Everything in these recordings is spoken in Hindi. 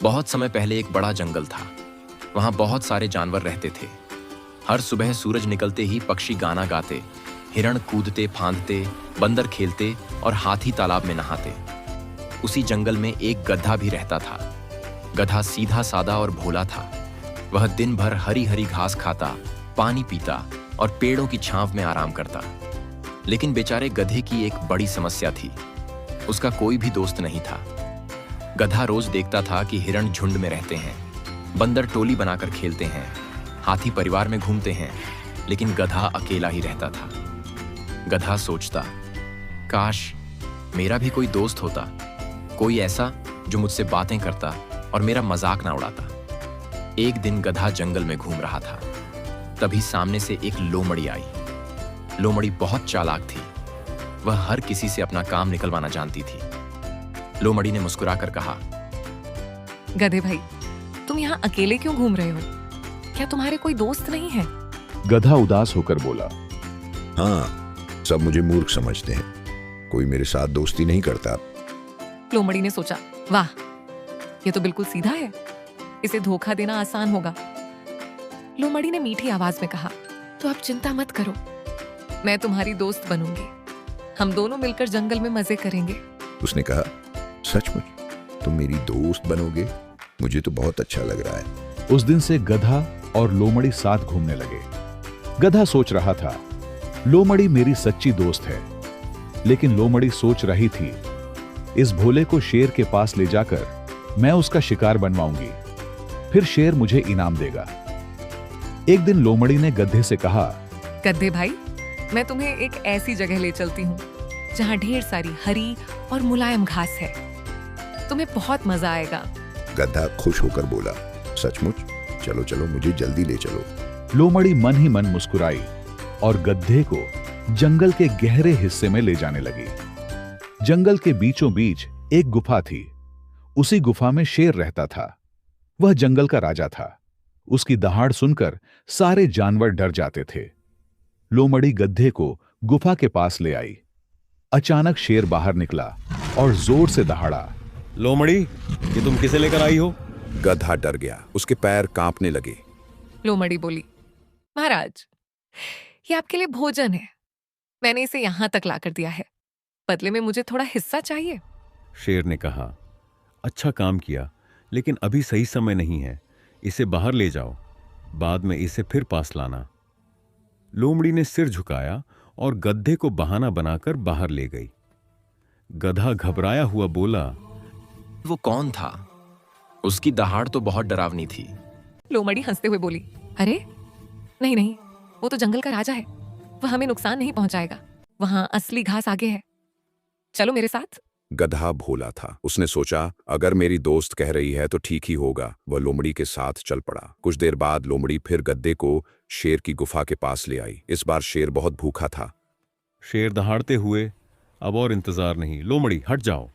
बहुत समय पहले एक बड़ा जंगल था। वहां बहुत सारे जानवर रहते थे। हर सुबह सूरज निकलते ही पक्षी गाना गाते, हिरण कूदते फांदते, बंदर खेलते और हाथी तालाब में नहाते। उसी जंगल में एक गधा भी रहता था। गधा सीधा सादा और भोला था। वह दिन भर हरी हरी घास खाता, पानी पीता और पेड़ों की छांव में आराम करता। लेकिन बेचारे गधे की एक बड़ी समस्या थी। उसका कोई भी दोस्त नहीं था। गधा रोज देखता था कि हिरण झुंड में रहते हैं, बंदर टोली बनाकर खेलते हैं, हाथी परिवार में घूमते हैं, लेकिन गधा अकेला ही रहता था। गधा सोचता, काश मेरा भी कोई दोस्त होता, कोई ऐसा जो मुझसे बातें करता और मेरा मजाक ना उड़ाता। एक दिन गधा जंगल में घूम रहा था। तभी सामने से एक लोमड़ी आई। लोमड़ी बहुत चालाक थी। वह हर किसी से अपना काम निकलवाना जानती थी। लोमड़ी ने मुस्कुराकर कहा, गधे भाई, तुम यहाँ अकेले क्यों घूम रहे हो? क्या तुम्हारे कोई दोस्त नहीं है? गधा उदास होकर बोला, हाँ, सब मुझे मूर्ख समझते हैं, कोई मेरे साथ दोस्ती नहीं करता। लोमड़ी ने सोचा, वाह, ये तो बिल्कुल सीधा है, इसे धोखा देना आसान होगा। लोमड़ी ने मीठी आवाज में कहा, तो अब चिंता मत करो, मैं तुम्हारी दोस्त बनूंगी। हम दोनों मिलकर जंगल में मजे करेंगे। उसने कहा, सचमुच तुम मेरी दोस्त बनोगे? मुझे तो बहुत अच्छा लग रहा है। उस दिन से गधा और लोमड़ी साथ घूमने लगे। गधा सोच रहा था, लोमड़ी मेरी सच्ची दोस्त है। लेकिन लोमड़ी सोच रही थी, इस भोले को शेर के पास ले जाकर मैं उसका शिकार बनवाऊंगी, फिर शेर मुझे इनाम देगा। एक दिन लोमड़ी ने गधे से कहा, गधे भाई, मैं तुम्हें एक ऐसी जगह ले चलती हूँ जहाँ ढेर सारी हरी और मुलायम घास है। तुम्हें बहुत मजा आएगा। गधा खुश होकर बोला, सचमुच? चलो चलो, मुझे जल्दी ले चलो। लोमड़ी मन ही मन मुस्कुराई और गधे को जंगल के गहरे हिस्से में ले जाने लगी। जंगल के बीचों बीच एक गुफा थी। उसी गुफा में शेर रहता था। वह जंगल का राजा था। उसकी दहाड़ सुनकर सारे जानवर डर जाते थे। लोमड़ी गधे को गुफा के पास ले आई। अचानक शेर बाहर निकला और जोर से दहाड़ा। लोमड़ी, ये तुम किसे लेकर आई हो? गधा डर गया, उसके पैर कांपने लगे। लोमड़ी बोली, महाराज, ये आपके लिए भोजन है। मैंने इसे यहां तक लाकर दिया है, बदले में मुझे थोड़ा हिस्सा चाहिए। शेर ने कहा, अच्छा काम किया, लेकिन अभी सही समय नहीं है। इसे बाहर ले जाओ, बाद में इसे फिर पास लाना। लोमड़ी ने सिर झुकाया और गधे को बहाना बनाकर बाहर ले गई। गधा घबराया हुआ बोला, वो कौन था? उसकी दहाड़ तो बहुत डरावनी थी। लोमड़ी हंसते हुए बोली, अरे नहीं नहीं, वो तो जंगल का राजा है, वह हमें नुकसान नहीं पहुंचाएगा। वहां असली घास आगे है, चलो मेरे साथ। गधा भोला था। उसने सोचा, अगर मेरी दोस्त कह रही है तो ठीक ही होगा। वह लोमड़ी के साथ चल पड़ा। कुछ देर बाद लोमड़ी फिर गधे को शेर की गुफा के पास ले आई। इस बार शेर बहुत भूखा था। शेर दहाड़ते हुए, अब और इंतजार नहीं, लोमड़ी हट जाओ।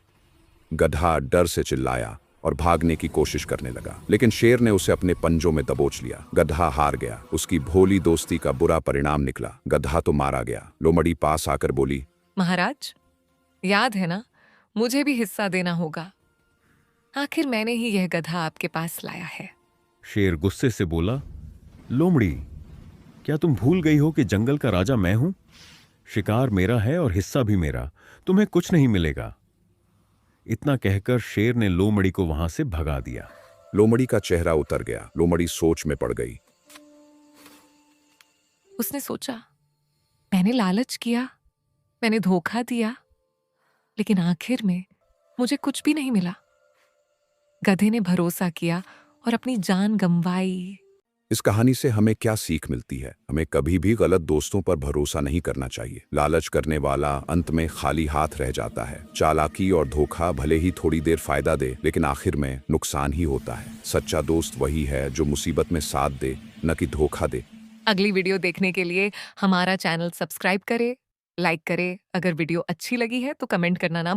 गधा डर से चिल्लाया और भागने की कोशिश करने लगा, लेकिन शेर ने उसे अपने पंजों में दबोच लिया। गधा हार गया। उसकी भोली दोस्ती का बुरा परिणाम निकला। गधा तो मारा गया। लोमड़ी पास आकर बोली, महाराज, याद है ना, मुझे भी हिस्सा देना होगा। आखिर मैंने ही यह गधा आपके पास लाया है। शेर गुस्से से बोला, लोमड़ी, क्या तुम भूल गई हो कि जंगल का राजा मैं हूं? शिकार मेरा है और हिस्सा भी मेरा, तुम्हें कुछ नहीं मिलेगा। इतना कहकर शेर ने लोमड़ी को वहां से भगा दिया। लोमड़ी का चेहरा उतर गया। लोमड़ी सोच में पड़ गई। उसने सोचा, मैंने लालच किया, मैंने धोखा दिया, लेकिन आखिर में मुझे कुछ भी नहीं मिला। गधे ने भरोसा किया और अपनी जान गंवाई। इस कहानी से हमें क्या सीख मिलती है? हमें कभी भी गलत दोस्तों पर भरोसा नहीं करना चाहिए। लालच करने वाला अंत में खाली हाथ रह जाता है। चालाकी और धोखा भले ही थोड़ी देर फायदा दे, लेकिन आखिर में नुकसान ही होता है। सच्चा दोस्त वही है जो मुसीबत में साथ दे, न कि धोखा दे। अगली वीडियो देखने के लिए हमारा चैनल सब्सक्राइब करें, लाइक करें। अगर वीडियो अच्छी लगी है तो कमेंट करना ना